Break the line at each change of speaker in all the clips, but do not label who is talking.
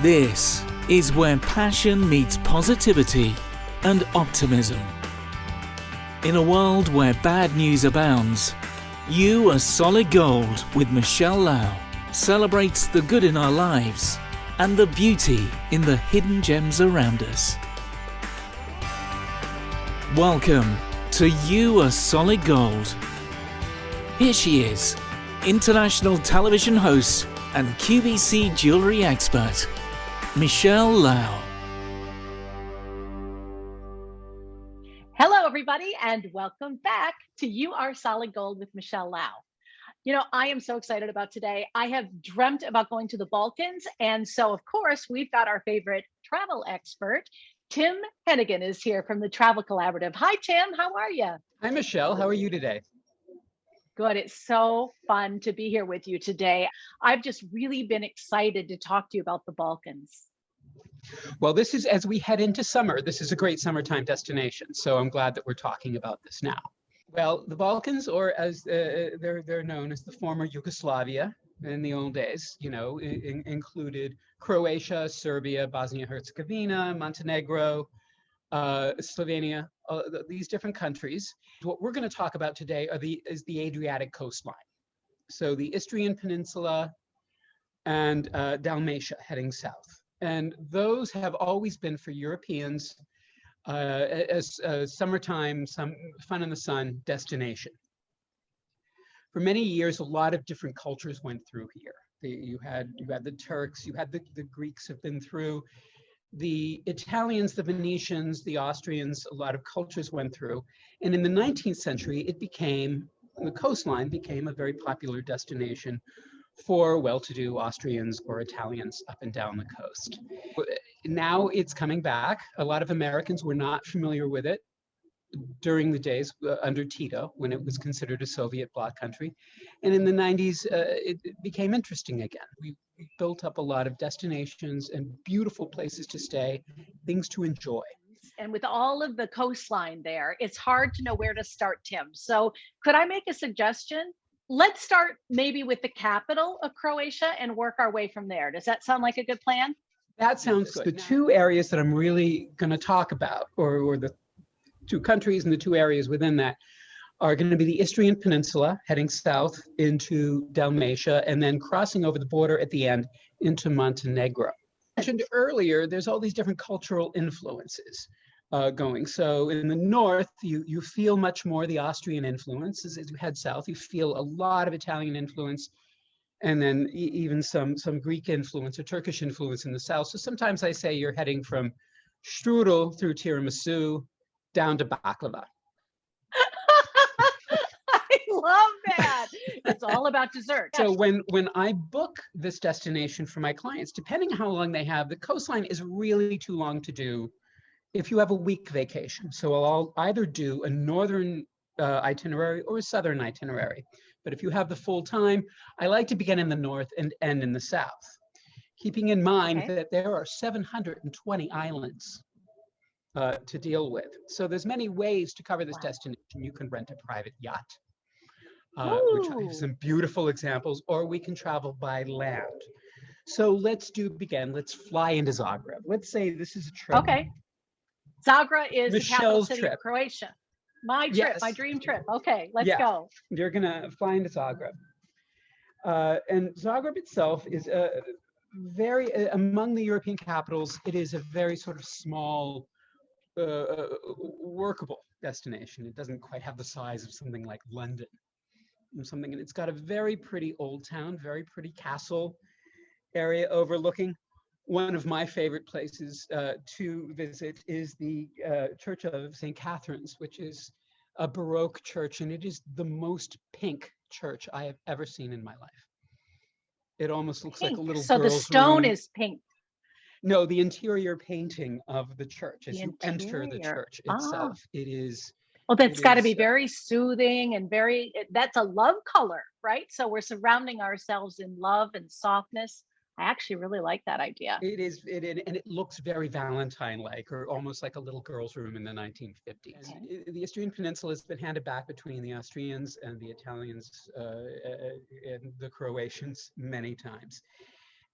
This is where passion meets positivity and optimism. In a world where bad news abounds, You Are Solid Gold with Michele Lau celebrates the good in our lives and the beauty in the hidden gems around us. Welcome to You Are Solid Gold. Here she is, international television host and QVC jewelry expert, Michele Lau.
Hello, everybody, and welcome back to You Are Solid Gold with Michele Lau. You know, I am so excited about today. I have dreamt about going to the Balkans, and so, of course, we've got our favorite travel expert, Tim Hennigan, is here from the Travel Collaborative. Hi, Tim. How are you?
Hi, Michele. How are you today?
Good. It's so fun to be here with you today. I've just really been excited to talk to you about the Balkans.
Well, this is, as we head into summer, this is a great summertime destination. So I'm glad that we're talking about this now. Well, the Balkans, or as they're known as the former Yugoslavia in the old days, included Croatia, Serbia, Bosnia-Herzegovina, Montenegro, Slovenia, these different countries. What we're going to talk about today is the Adriatic coastline. So the Istrian Peninsula and Dalmatia heading south. And those have always been for Europeans as summertime, some fun in the sun destination. For many years, a lot of different cultures went through here. You had the Turks, you had the Greeks have been through, the Italians, the Venetians, the Austrians, a lot of cultures went through. And in the 19th century, the coastline became a very popular destination for well-to-do Austrians or Italians up and down the coast. Now it's coming back. A lot of Americans were not familiar with it during the days under Tito, when it was considered a Soviet bloc country. And in the 90s, it became interesting again. We built up a lot of destinations and beautiful places to stay, things to enjoy.
And with all of the coastline there, it's hard to know where to start, Tim. So could I make a suggestion? Let's start maybe with the capital of Croatia and work our way from there. Does that sound like a good plan?
That sounds good. The two areas that I'm really going to talk about, or the two countries and the two areas within that, are going to be the Istrian Peninsula, heading south into Dalmatia, and then crossing over the border at the end into Montenegro. I mentioned earlier, there's all these different cultural influences going. So in the north, you feel much more the Austrian influence. As you head south, you feel a lot of Italian influence, and then even some Greek influence or Turkish influence in the south. So sometimes I say you're heading from strudel through tiramisu down to baklava.
I love that. It's all about dessert.
So when I book this destination for my clients, depending on how long they have, the coastline is really too long to do if you have a week vacation. So I'll either do a northern itinerary or a southern itinerary. But if you have the full time, I like to begin in the north and end in the south, keeping in mind that there are 720 islands to deal with. So there's many ways to cover this destination. You can rent a private yacht, which I have some beautiful examples, or we can travel by land. So let's fly into Zagreb. Let's say this is a trip.
Okay. Zagreb is the capital
Michelle's
city
trip.
of Croatia. My trip,
Yes.
my dream trip. Okay, let's go.
You're gonna fly into Zagreb. And Zagreb itself is very, among the European capitals, it is a very sort of small, workable destination. It doesn't quite have the size of something like London. And it's got a very pretty old town, very pretty castle area overlooking. One of my favorite places to visit is the Church of St. Catherine's, which is a Baroque church, and it is the most pink church I have ever seen in my life. It almost looks like a little girl's room.
So the stone is pink.
No, the interior painting of the church as you enter the church itself. It is.
Well, that's got to be very soothing and that's a love color, right? So we're surrounding ourselves in love and softness. I actually really like that idea.
It is, and it looks very Valentine-like, or almost like a little girl's room in the 1950s.
Okay.
The Istrian Peninsula has been handed back between the Austrians and the Italians and the Croatians many times.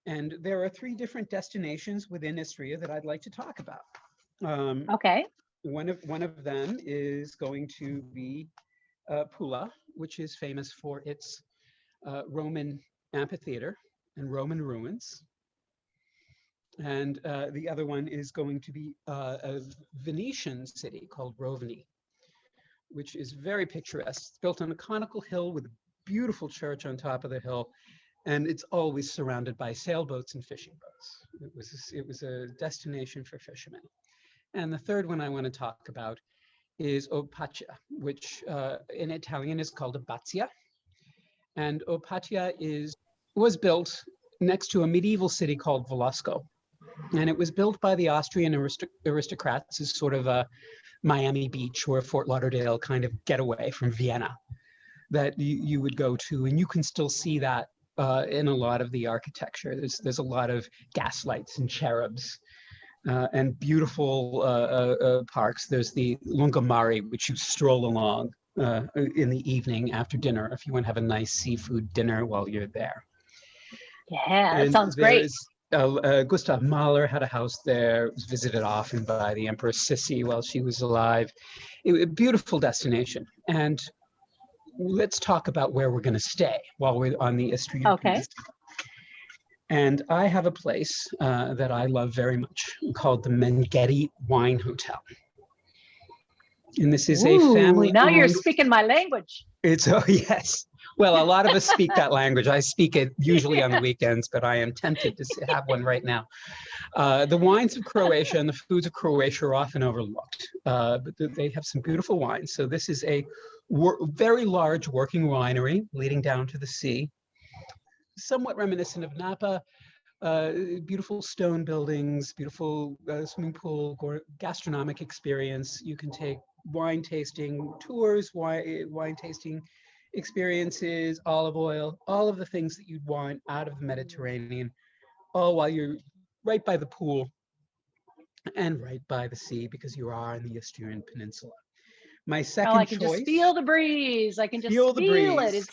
And there are three different destinations within Istria that I'd like to talk about.
Okay.
One of them is going to be Pula, which is famous for its Roman amphitheater and Roman ruins. And the other one is going to be a Venetian city called Rovni, which is very picturesque. It's built on a conical hill with a beautiful church on top of the hill, and it's always surrounded by sailboats and fishing boats. It was a destination for fishermen. And the third one I want to talk about is Opacha, which in Italian is called Abbazia. And Opacha was built next to a medieval city called Velasco. And it was built by the Austrian aristocrats as sort of a Miami Beach or Fort Lauderdale kind of getaway from Vienna that you would go to. And you can still see that in a lot of the architecture. There's a lot of gaslights and cherubs and beautiful parks. There's the Lungomare, which you stroll along in the evening after dinner if you want to have a nice seafood dinner while you're there.
Yeah, that sounds great.
Gustav Mahler had a house there. It was visited often by the Empress Sissi while she was alive. It was a beautiful destination. And let's talk about where we're going to stay while we're on the Istrian Peninsula. And I have a place that I love very much called the Mengetti Wine Hotel. And this is a family.
Now you're speaking my language.
Yes. Well, a lot of us speak that language. I speak it usually on the weekends, but I am tempted to have one right now. The wines of Croatia and the foods of Croatia are often overlooked, but they have some beautiful wines. So this is a very large working winery leading down to the sea, somewhat reminiscent of Napa. Beautiful stone buildings, beautiful swimming pool, gastronomic experience. You can take wine tasting tours, wine tasting experiences, olive oil, all of the things that you'd want out of the Mediterranean, all while you're right by the pool and right by the sea because you are in the Istrian Peninsula. My second choice.
I can just feel the breeze. I can just feel it. It's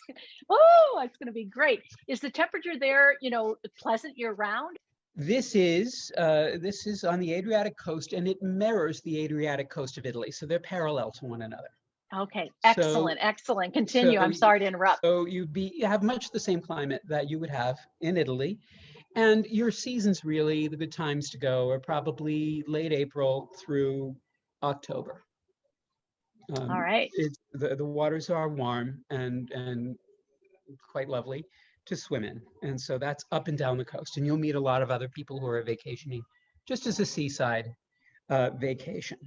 going to be great. Is the temperature there, pleasant year round?
This is on the Adriatic coast, and it mirrors the Adriatic coast of Italy. So they're parallel to one another.
Okay, excellent. Continue. I'm sorry to interrupt.
So you have much the same climate that you would have in Italy. And your seasons really, the good times to go are probably late April through October.
All right.
The waters are warm and quite lovely to swim in. And so that's up and down the coast. And you'll meet a lot of other people who are vacationing just as a seaside vacation.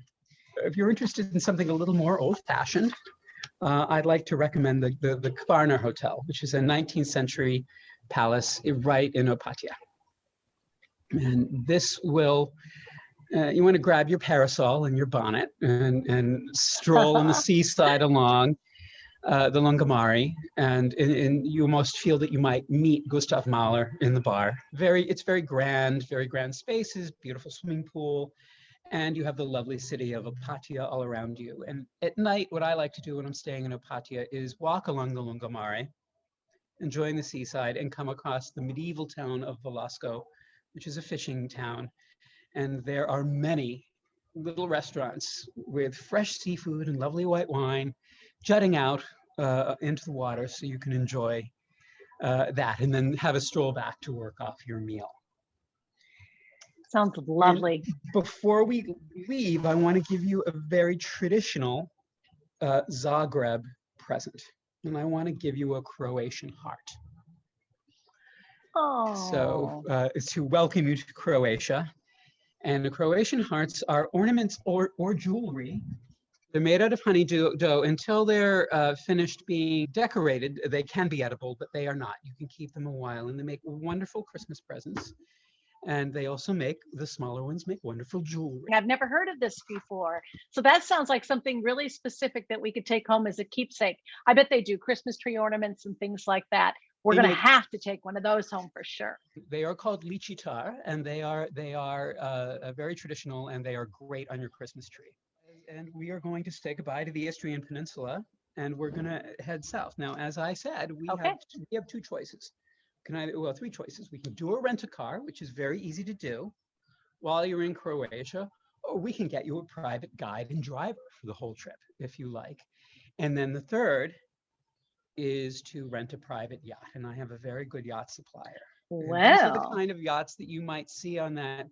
If you're interested in something a little more old-fashioned, I'd like to recommend the Kvarner Hotel, which is a 19th century palace right in Opacha. And this will, you want to grab your parasol and your bonnet and stroll on the seaside along the Lungomare, and you almost feel that you might meet Gustav Mahler in the bar. It's very grand spaces, beautiful swimming pool, and you have the lovely city of Opacha all around you. And at night, what I like to do when I'm staying in Opacha is walk along the Lungomare, enjoying the seaside, and come across the medieval town of Velasco, which is a fishing town. And there are many little restaurants with fresh seafood and lovely white wine jutting out into the water, so you can enjoy that and then have a stroll back to work off your meal.
Sounds lovely.
And before we leave, I want to give you a very traditional Zagreb present, and I want to give you a Croatian heart.
Oh.
So it's to welcome you to Croatia. And the Croatian hearts are ornaments or jewelry. They're made out of honey dough. Until they're finished being decorated, they can be edible, but they are not. You can keep them a while, and they make wonderful Christmas presents. And they also the smaller ones make wonderful jewelry.
I've never heard of this before. So that sounds like something really specific that we could take home as a keepsake. I bet they do Christmas tree ornaments and things like that. We're going to have to take one of those home for sure.
They are called lichitar, and they are very traditional, and they are great on your Christmas tree. And we are going to say goodbye to the Istrian Peninsula, and we're going to head south. Now, as I said, we have two choices. Well, three choices. We can do a rent-a-car, which is very easy to do while you're in Croatia, or we can get you a private guide and driver for the whole trip, if you like. And then the third is to rent a private yacht. And I have a very good yacht supplier. And these are the kind of yachts that you might see on that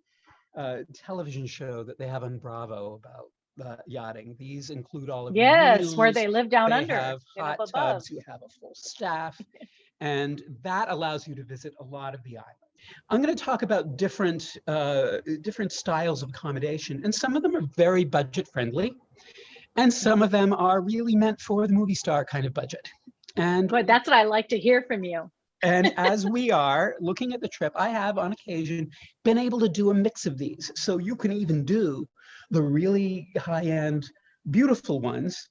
television show that they have on Bravo about yachting. These include all of your meals.
Where they live down under.
They have hot tubs who have a full staff, and that allows you to visit a lot of the island. I'm going to talk about different styles of accommodation, and some of them are very budget friendly, and some of them are really meant for the movie star kind of budget. And
good, that's what I like to hear from you.
And as we are looking at the trip, I have on occasion been able to do a mix of these. So you can even do the really high-end, beautiful ones,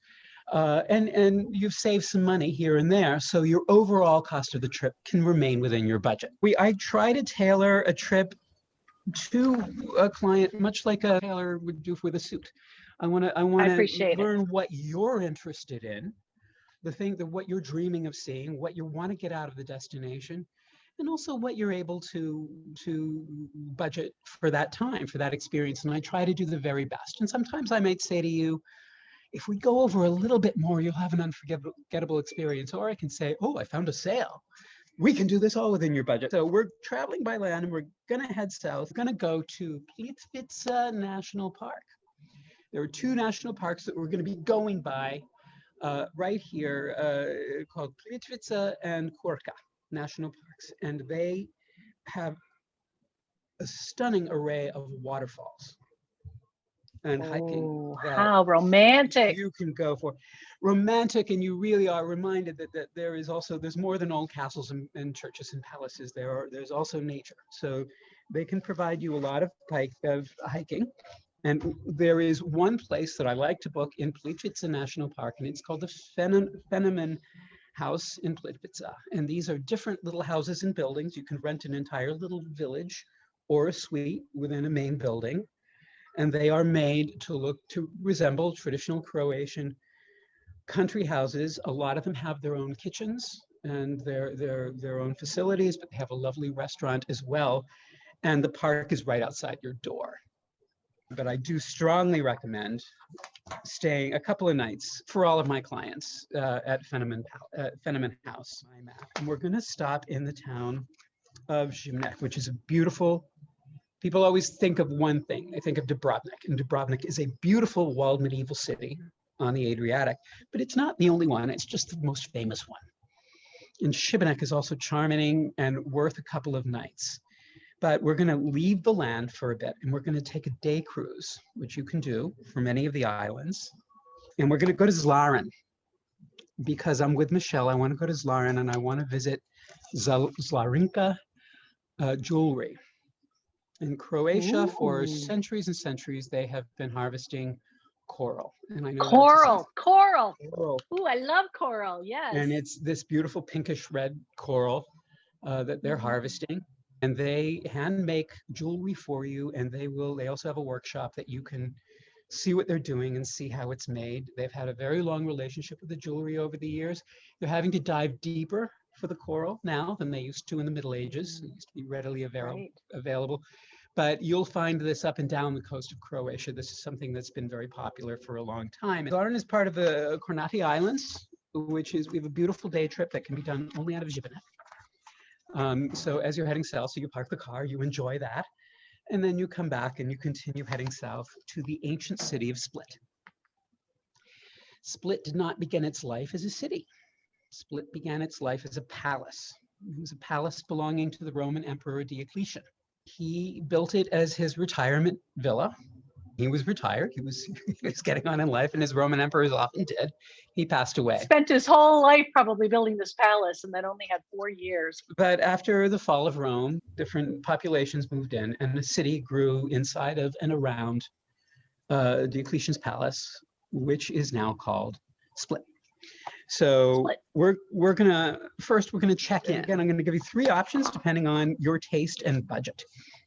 and you've saved some money here and there. So your overall cost of the trip can remain within your budget. I try to tailor a trip to a client much like a tailor would do with a suit. I want to learn what you're interested in, what you're dreaming of seeing, what you want to get out of the destination, and also what you're able to budget for that time, for that experience. And I try to do the very best. And sometimes I might say to you, if we go over a little bit more, you'll have an unforgettable experience. Or I can say, oh, I found a sale. We can do this all within your budget. So we're traveling by land and we're going to head south. We're going to go to Plitvice National Park. There are two national parks that we're going to be going by right here called Plitvice and Korka National Parks. And they have a stunning array of waterfalls and hiking.
How romantic.
You can go for romantic, and you really are reminded that there's more than old castles and churches and palaces. There's also nature. So they can provide you a lot of hiking. And there is one place that I like to book in Plitvice National Park, and it's called the Fenomen House in Plitvice. And these are different little houses and buildings. You can rent an entire little village or a suite within a main building. And they are made to resemble traditional Croatian country houses. A lot of them have their own kitchens and their own facilities, but they have a lovely restaurant as well. And the park is right outside your door. But I do strongly recommend staying a couple of nights for all of my clients at Fenomen House. And we're going to stop in the town of Zimnek, which is a beautiful, people always think of one thing. They think of Dubrovnik, and Dubrovnik is a beautiful walled medieval city on the Adriatic, but it's not the only one. It's just the most famous one. And Šibenik is also charming and worth a couple of nights. But we're going to leave the land for a bit, and we're going to take a day cruise, which you can do for many of the islands. And we're going to go to Zlaren, because I'm with Michele. I want to go to Zlaren, and I want to visit Zlarinka jewelry. In Croatia, for centuries and centuries, they have been harvesting coral. And I know
coral. Ooh, I love coral. Yes.
And it's this beautiful pinkish red coral that they're harvesting. And they hand make jewelry for you, and they also have a workshop that you can see what they're doing and see how it's made. They've had a very long relationship with the jewelry over the years. They're having to dive deeper for the coral now than they used to in the Middle Ages. It used to be readily available. But you'll find this up and down the coast of Croatia. This is something that's been very popular for a long time. Zlaren is part of the Kornati Islands, we have a beautiful day trip that can be done only out of Šibenik. So as you're heading south, so you park the car, you enjoy that, and then you come back and you continue heading south to the ancient city of Split. Split did not begin its life as a city. Split began its life as a palace. It was a palace belonging to the Roman Emperor Diocletian. He built it as his retirement villa. He was retired. He was getting on in life, and as Roman emperors often did, he passed away.
Spent his whole life probably building this palace, and then only had 4 years.
But after the fall of Rome, different populations moved in, and the city grew inside of and around Diocletian's palace, which is now called Split. So we're gonna check in. Again, I'm gonna give you 3 options depending on your taste and budget.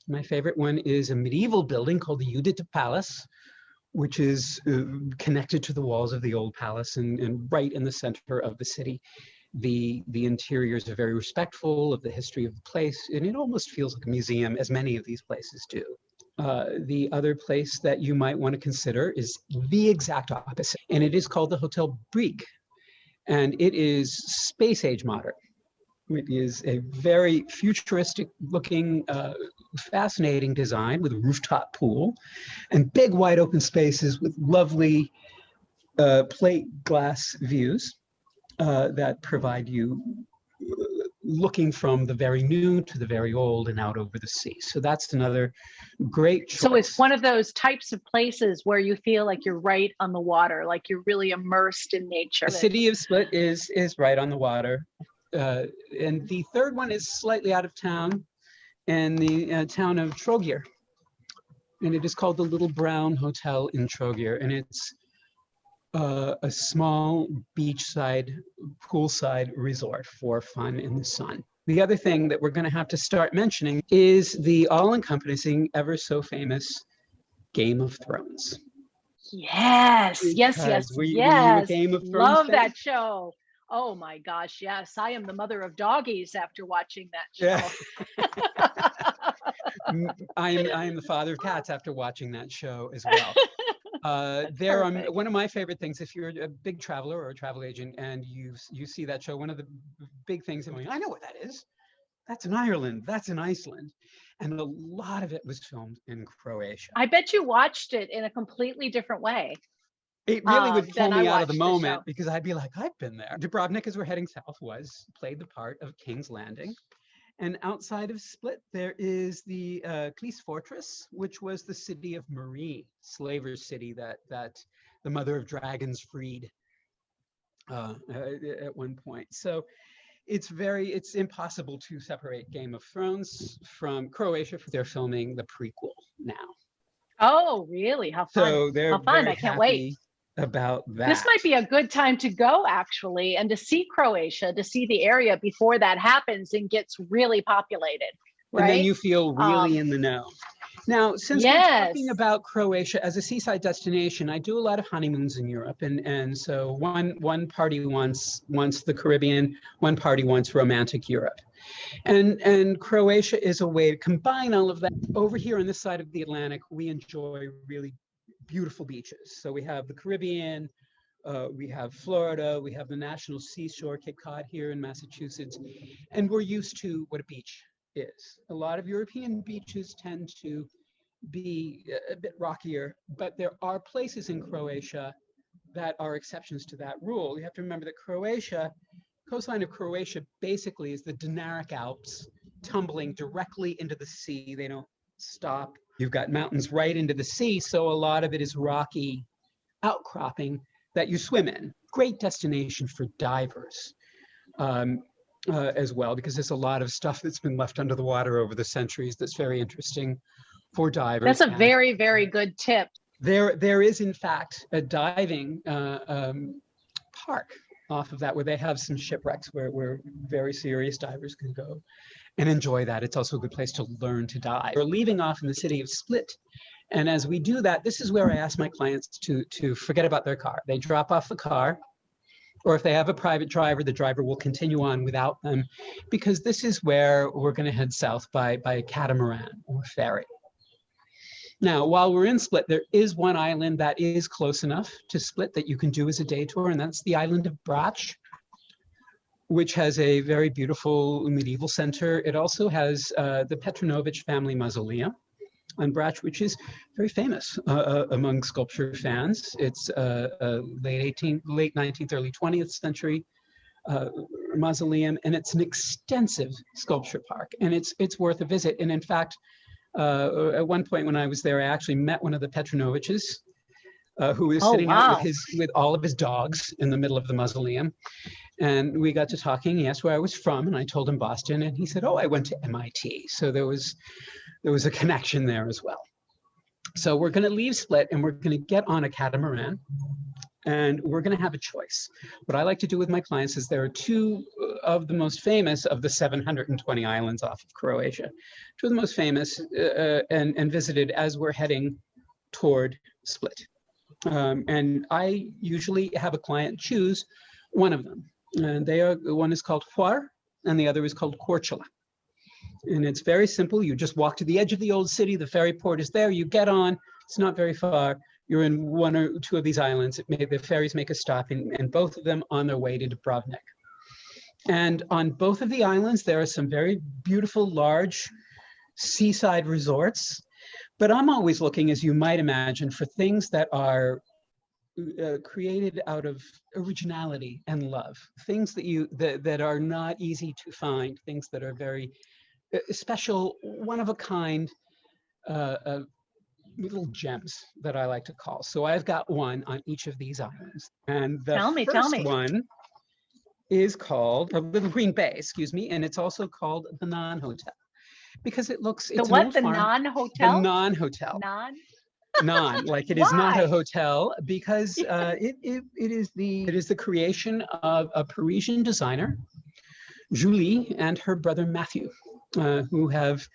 My favorite one is a medieval building called the Judita Palace, which is connected to the walls of the old palace and right in the center of the city. The interiors are very respectful of the history of the place, and it almost feels like a museum, as many of these places do. The other place that you might want to consider is the exact opposite, and it is called the Hotel Brig, and it is space age modern. It is a very futuristic looking, fascinating design with a rooftop pool and big wide open spaces with lovely plate glass views that provide you looking from the very new to the very old and out over the sea. So that's another great choice.
So it's one of those types of places where you feel like you're right on the water, like you're really immersed in nature.
The city of Split is right on the water. And the third one is slightly out of town, in the town of Troggier. And it is called the Little Brown Hotel in Troggier. And it's a small beachside, poolside resort for fun in the sun. The other thing that we're going to have to start mentioning is the all-encompassing, ever so famous Game of Thrones.
Yes,
Were you
yes.
a Game of Thrones
Love
fan?
that show. Oh my gosh, yes. I am the mother of doggies after watching that show.
Yeah. I am the father of cats after watching that show as well. One of my favorite things, if you're a big traveler or a travel agent and you see that show, one of the big things, I know what that is. That's in Ireland. That's in Iceland. And a lot of it was filmed in Croatia.
I bet you watched it in a completely different way.
It really would pull me out of the moment
show.
because I'd be like, I've been there. Dubrovnik, as we're heading south, played the part of King's Landing. And outside of Split, there is the Klis Fortress, which was the city of Marie, slaver's city that the mother of dragons freed at one point. So it's impossible to separate Game of Thrones from Croatia. They're filming the prequel now.
Oh, really? How fun.
So they're very
I can't wait
about that.
This might be a good time to go, actually, and to see Croatia, to see the area before that happens and gets really populated. Right?
And then you feel really in the know. Now, since we're talking about Croatia as a seaside destination, I do a lot of honeymoons in Europe, and so one party wants the Caribbean, one party wants romantic Europe, and Croatia is a way to combine all of that. Over here on this side of the Atlantic, we enjoy really beautiful beaches. So we have the Caribbean, we have Florida, we have the national seashore, Cape Cod here in Massachusetts, and we're used to what a beach is. A lot of European beaches tend to be a bit rockier, but there are places in Croatia that are exceptions to that rule. You have to remember that coastline of Croatia basically is the Dinaric Alps tumbling directly into the sea. They don't stop. You've got mountains right into the sea, so a lot of it is rocky outcropping that you swim in. Great destination for divers as well, because there's a lot of stuff that's been left under the water over the centuries that's very interesting for divers.
That's a very, very good tip.
There is, in fact, a diving park off of that where they have some shipwrecks where very serious divers can go and enjoy that. It's also a good place to learn to dive. We're leaving off in the city of Split. And as we do that, this is where I ask my clients to forget about their car. They drop off the car, or if they have a private driver, the driver will continue on without them, because this is where we're going to head south by catamaran or ferry. Now, while we're in Split, there is one island that is close enough to Split that you can do as a day tour, and that's the island of Brač, which has a very beautiful medieval center. It also has the Petronović family mausoleum on Brač, which is very famous among sculpture fans. It's a late 19th, early 20th century mausoleum, and it's an extensive sculpture park, and it's worth a visit. And in fact, at one point when I was there, I actually met one of the Petronovićes, who was sitting out with all of his dogs in the middle of the mausoleum. And we got to talking. He asked where I was from, and I told him Boston, and he said, "Oh, I went to MIT." So there was a connection there as well. So we're going to leave Split, and we're going to get on a catamaran, and we're going to have a choice. What I like to do with my clients is there are two of the most famous of the 720 islands off of Croatia, two of the most famous and visited as we're heading toward Split. And I usually have a client choose one of them. And one is called Hvar, and the other is called Korčula. And it's very simple. You just walk to the edge of the old city. The ferry port is there. You get on. It's not very far. You're in one or two of these islands. The ferries make a stop, and both of them on their way to Dubrovnik. And on both of the islands, there are some very beautiful, large seaside resorts. But I'm always looking, as you might imagine, for things that are created out of originality and love. Things that are not easy to find. Things that are very special, one of a kind, little gems that I like to call. So I've got one on each of these islands. And the first one is called Little Green Bay, and it's also called the Non-Hotel because it's
the what? The Non-Hotel?
The Non-Hotel. Non, like it
Why?
is not a hotel, because it is the creation of a Parisian designer, Julie, and her brother Matthew, who have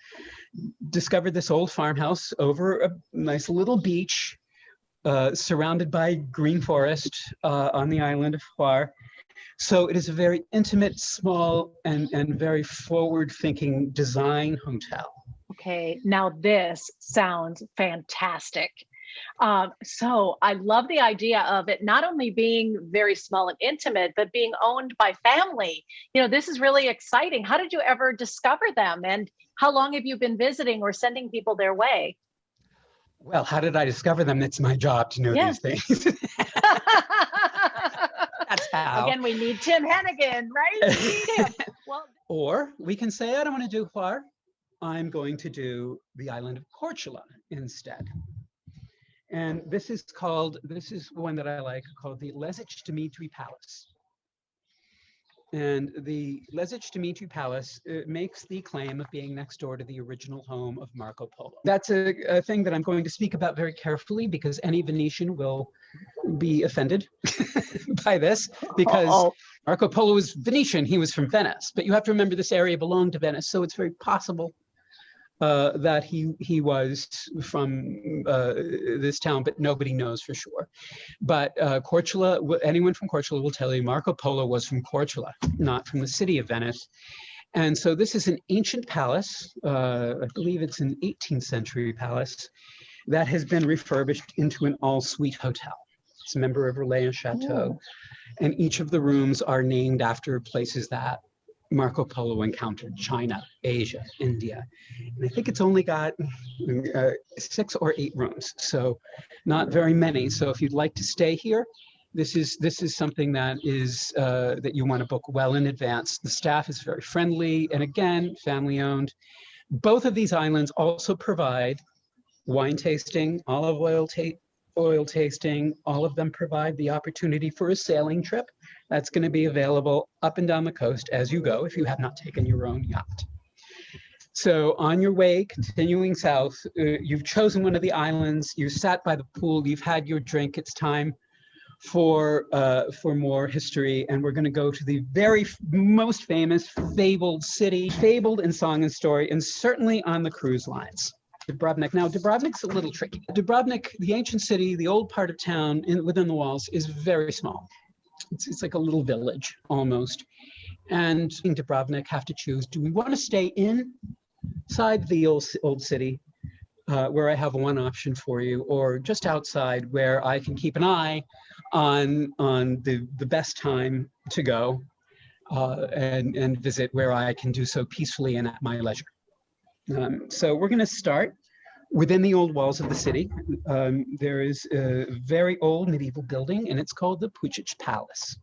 discovered this old farmhouse over a nice little beach, surrounded by green forest on the island of Hvar. So it is a very intimate, small, and very forward-thinking design hotel.
Okay, now this sounds fantastic. So I love the idea of it not only being very small and intimate, but being owned by family. This is really exciting. How did you ever discover them? And how long have you been visiting or sending people their way?
Well, how did I discover them? It's my job to know these things. That's how.
Again, we need Tim Hennigan, right? We need him. Well,
or we can say, I don't want to do Hvar. I'm going to do the island of Korčula instead. And this is one that I like, called the Lezić Dimitri Palace. And the Lezić Dimitri Palace makes the claim of being next door to the original home of Marco Polo. That's a thing that I'm going to speak about very carefully, because any Venetian will be offended by this, because Marco Polo was Venetian, he was from Venice. But you have to remember this area belonged to Venice, so it's very possible that he was from this town, but nobody knows for sure. But Korčula, anyone from Korčula will tell you Marco Polo was from Korčula, not from the city of Venice. And so this is an ancient palace, I believe it's an 18th century palace, that has been refurbished into an all-suite hotel. It's a member of Relais and Chateau. And each of the rooms are named after places that Marco Polo encountered: China, Asia, India. And I think it's only got 6 or 8 rooms, so not very many. So if you'd like to stay here, this is something that is that you want to book well in advance. The staff is very friendly, and again, family owned. Both of these islands also provide wine tasting, olive oil tasting. All of them provide the opportunity for a sailing trip. That's going to be available up and down the coast as you go, if you have not taken your own yacht. So on your way, continuing south, you've chosen one of the islands, you sat by the pool, you've had your drink. It's time for more history, and we're going to go to the very most famous, fabled city, fabled in song and story, and certainly on the cruise lines. Dubrovnik. Now, Dubrovnik's a little tricky. Dubrovnik, the ancient city, the old part of town within the walls, is very small. It's like a little village almost. And in Dubrovnik have to choose, do we want to stay inside the old city, where I have one option for you, or just outside where I can keep an eye on the best time to go and visit, where I can do so peacefully and at my leisure. So we're going to start within the old walls of the city. There is a very old medieval building, and it's called the Pučić Palace,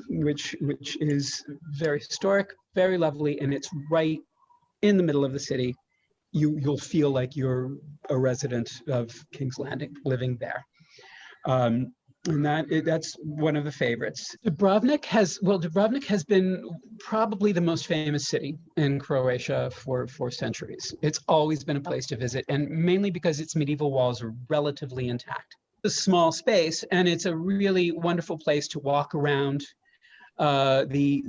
which is very historic, very lovely, and it's right in the middle of the city. You'll feel like you're a resident of King's Landing, living there. And that's one of the favorites. Dubrovnik has been probably the most famous city in Croatia for centuries. It's always been a place to visit, and mainly because its medieval walls are relatively intact. It's a small space, and it's a really wonderful place to walk around the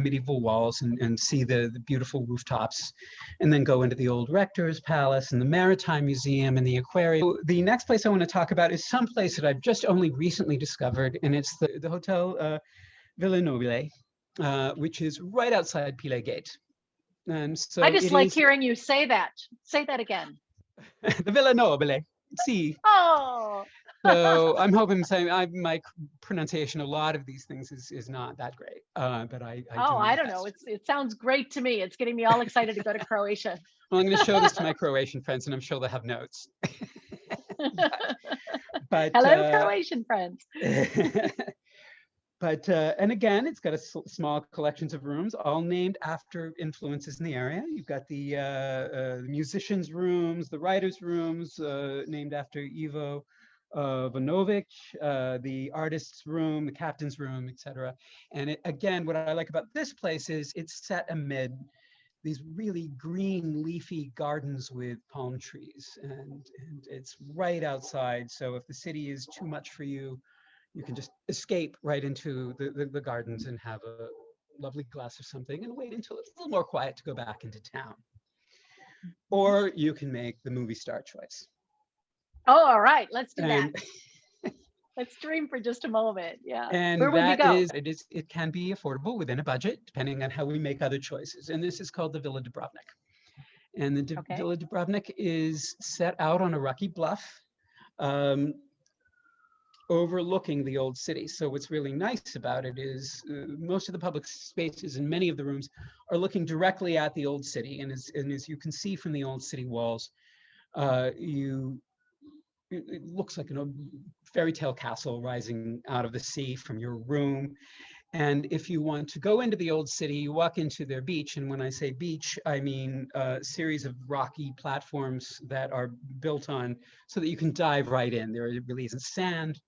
medieval walls and see the beautiful rooftops, and then go into the old rector's palace and the Maritime Museum and the aquarium. The next place I want to talk about is some place that I've just only recently discovered, and it's the Hotel Villa Nobile, which is right outside Pile Gate. And so
I just like hearing you say that. Say that again.
The Villa Nobile. See.
Oh.
So I'm hoping my pronunciation of a lot of these things is not that great, but I
I don't know. It sounds great to me. It's getting me all excited to go to Croatia.
Well, I'm going to show this to my Croatian friends, and I'm sure they'll have notes. but
Hello, Croatian friends.
But and again, it's got a small collections of rooms, all named after influences in the area. You've got the musicians' rooms, the writers' rooms, named after Ivo Vanovic, the artist's room, the captain's room, etc. And again, what I like about this place is it's set amid these really green, leafy gardens with palm trees, and it's right outside. So if the city is too much for you, you can just escape right into the gardens and have a lovely glass of something and wait until it's a little more quiet to go back into town. Or you can make the movie star choice.
Oh, all right, let's do that. Let's dream for just a moment. Yeah.
And
where would we go?
It can be affordable within a budget, depending on how we make other choices. And this is called the Villa Dubrovnik. And the Villa Dubrovnik is set out on a rocky bluff, overlooking the old city. So what's really nice about it is most of the public spaces and many of the rooms are looking directly at the old city. And as you can see from the old city walls, it looks like a fairy tale castle rising out of the sea from your room. And if you want to go into the old city, you walk into their beach. And when I say beach, I mean a series of rocky platforms that are built on so that you can dive right in. There really isn't sand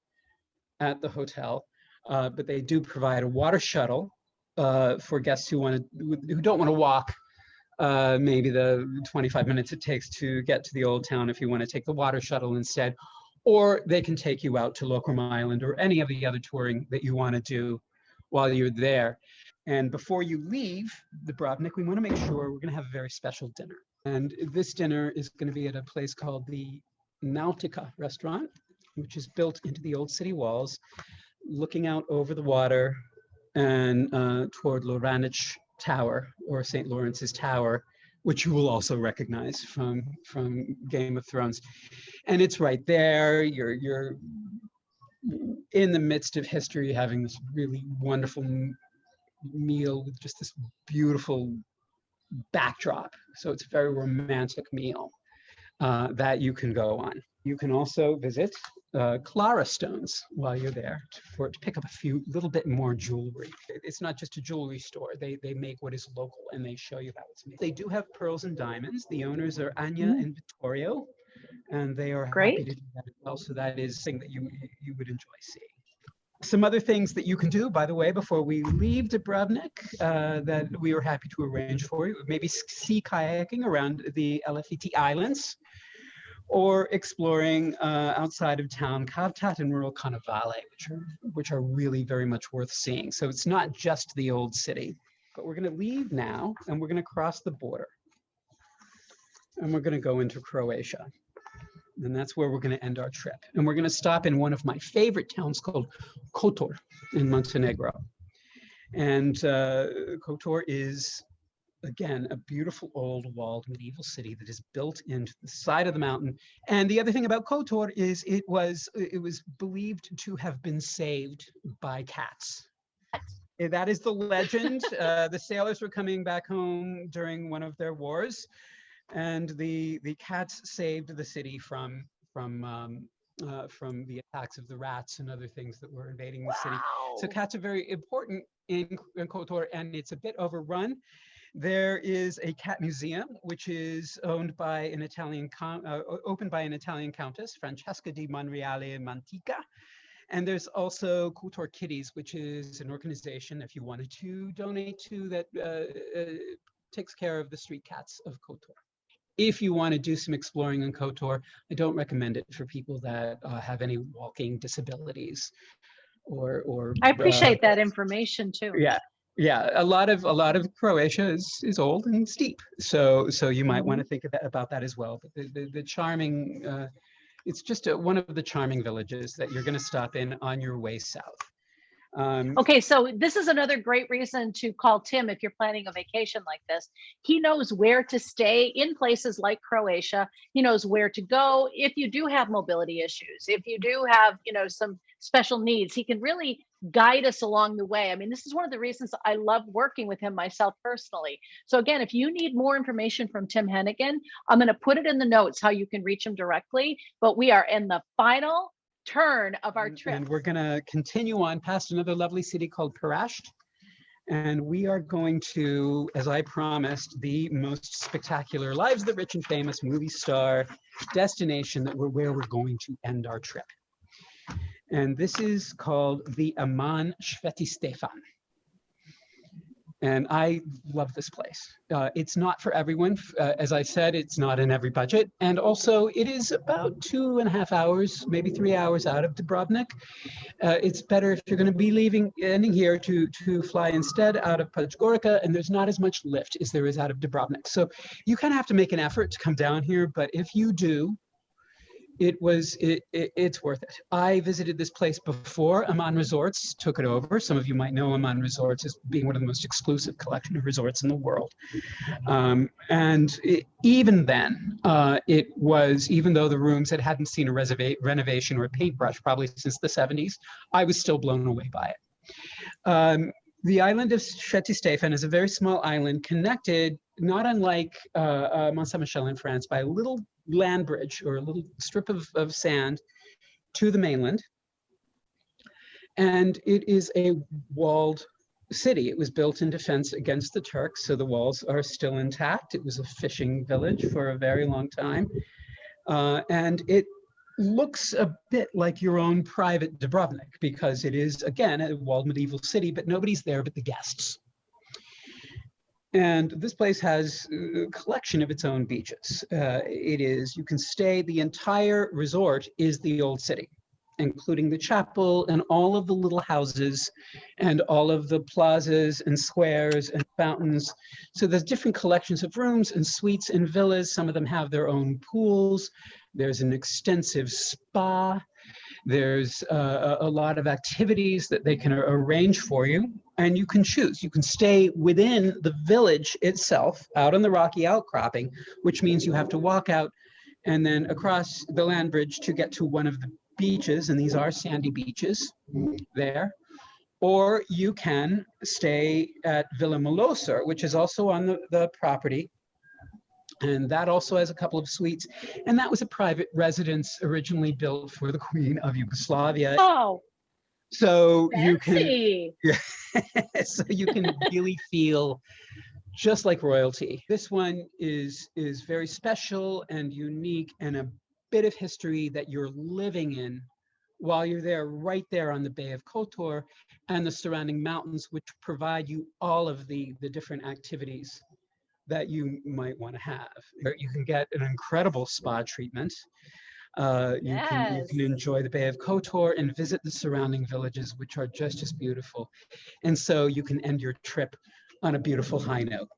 at the hotel, but they do provide a water shuttle for guests who don't want to walk maybe the 25 minutes it takes to get to the old town if you want to take the water shuttle instead, or they can take you out to Lokrem Island or any of the other touring that you want to do while you're there. And before you leave Dubrovnik, we want to make sure we're going to have a very special dinner. And this dinner is going to be at a place called the Nautica restaurant, which is built into the old city walls, looking out over the water and toward Loranic Tower, or St. Lawrence's Tower, which you will also recognize from Game of Thrones. And it's right there. You're in the midst of history, having this really wonderful meal with just this beautiful backdrop. So it's a very romantic meal that you can go on. You can also visit Clara Stones while you're there to pick up a little bit more jewelry. It's not just a jewelry store. They make what is local and they show you how it's made. They do have pearls and diamonds. The owners are Anya and Vittorio, and they are happy to do that as well. So that is something that you would enjoy seeing. Some other things that you can do, by the way, before we leave Dubrovnik, that we were happy to arrange for you, maybe sea kayaking around the Elefiti Islands, or exploring outside of town Kavtat and rural Cannavale, which are really very much worth seeing. So it's not just the old city, but we're going to leave now and we're going to cross the border and we're going to go into Croatia. And that's where we're going to end our trip. And we're going to stop in one of my favorite towns called Kotor in Montenegro. And Kotor is, again, a beautiful old walled medieval city that is built into the side of the mountain. And the other thing about Kotor is it was believed to have been saved by cats. That is the legend. The sailors were coming back home during one of their wars, and the cats saved the city from the attacks of the rats and other things that were invading the city. So cats are very important in Kotor, and it's a bit overrun. There is a cat museum, which is owned by an opened by an Italian countess, Francesca di Monreale Mantica. And there's also Kotor Kitties, which is an organization, if you wanted to donate to, that takes care of the street cats of Kotor. If you want to do some exploring in Kotor, I don't recommend it for people that have any walking disabilities or
I appreciate that information too.
yeah. Yeah, a lot of Croatia is old and steep, so you might want to think about that as well. But the charming, it's just one of the charming villages that you're going to stop in on your way south.
Okay, so this is another great reason to call Tim if you're planning a vacation like this. He knows where to stay in places like Croatia. He knows where to go if you do have mobility issues, if you do have, some special needs. He can really guide us along the way. I mean, this is one of the reasons I love working with him myself personally. So again, if you need more information from Tim Hennigan, I'm going to put it in the notes how you can reach him directly. But we are in the final turn of our trip.
And we're going to continue on past another lovely city called Piraș. And we are going to, as I promised, the most spectacular Lives of the Rich and Famous movie star destination where we're going to end our trip. And this is called the Aman Sveti Stefan. And I love this place. It's not for everyone. As I said, it's not in every budget. And also it is about 2.5 hours, maybe 3 hours out of Dubrovnik. It's better if you're going to be ending here to fly instead out of Podgorica, and there's not as much lift as there is out of Dubrovnik. So you kind of have to make an effort to come down here, but if you do, it's worth it. I visited this place before Aman Resorts took it over. Some of you might know Aman Resorts as being one of the most exclusive collection of resorts in the world. Even then, it was, even though the rooms hadn't seen a renovation or a paintbrush probably since the 70s, I was still blown away by it. The island of Sveti Stefan is a very small island connected, not unlike Mont Saint-Michel in France, by a little land bridge or a little strip of sand to the mainland. And it is a walled city. It was built in defense against the Turks, so the walls are still intact. It was a fishing village for a very long time. And it looks a bit like your own private Dubrovnik, because it is, again, a walled medieval city, but nobody's there but the guests. And this place has a collection of its own beaches. You can stay, the entire resort is the old city, including the chapel and all of the little houses and all of the plazas and squares and fountains. So there's different collections of rooms and suites and villas. Some of them have their own pools. There's an extensive spa. There's a lot of activities that they can arrange for you, and you can choose. You can stay within the village itself, out on the rocky outcropping, which means you have to walk out and then across the land bridge to get to one of the beaches, and these are sandy beaches there. Or you can stay at Villa Milosar, which is also on the property. And that also has a couple of suites. And that was a private residence originally built for the Queen of Yugoslavia.
Oh,
so
fancy.
So you can really feel just like royalty. This one is very special and unique, and a bit of history that you're living in while you're there, right there on the Bay of Kotor and the surrounding mountains, which provide you all of the different activities that you might want to have. You can get an incredible spa treatment. You can enjoy the Bay of Kotor and visit the surrounding villages, which are just as beautiful. And so you can end your trip on a beautiful high note.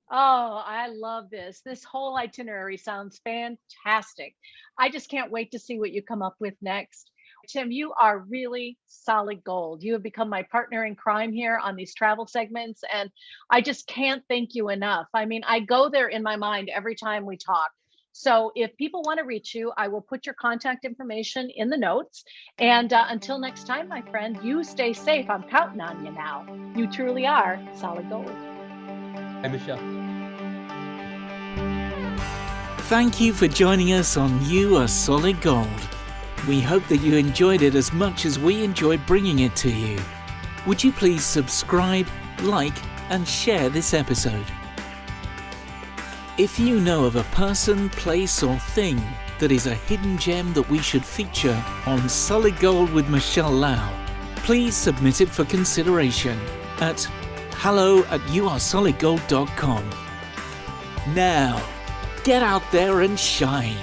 Oh, I love this. This whole itinerary sounds fantastic. I just can't wait to see what you come up with next. Tim, you are really solid gold. You have become my partner in crime here on these travel segments, and I just can't thank you enough. I mean, I go there in my mind every time we talk. So if people want to reach you, I will put your contact information in the notes. And until next time, my friend, you stay safe. I'm counting on you now. You truly are solid gold.
Hi, Michelle.
Thank you for joining us on You Are Solid Gold. We hope that you enjoyed it as much as we enjoyed bringing it to you. Would you please subscribe, like, and share this episode? If you know of a person, place, or thing that is a hidden gem that we should feature on Solid Gold with Michele Lau, please submit it for consideration at hello@youaresolidgold.com. Now, get out there and shine.